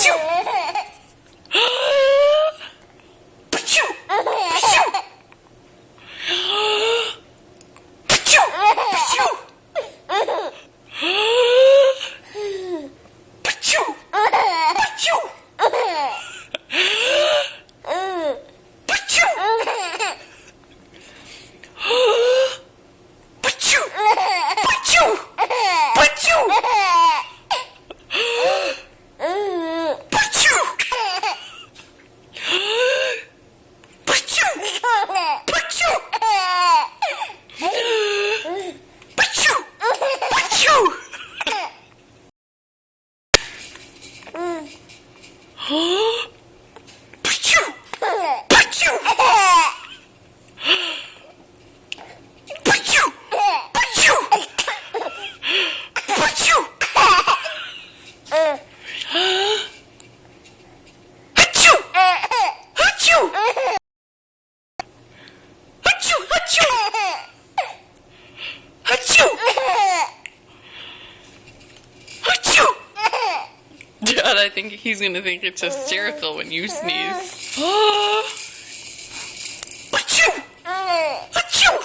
Achoo! Achoo! Achoo! Achoo! Achoo! Achoo! Achoo! God, I think he's gonna think it's hysterical when you sneeze. Achoo! Achoo!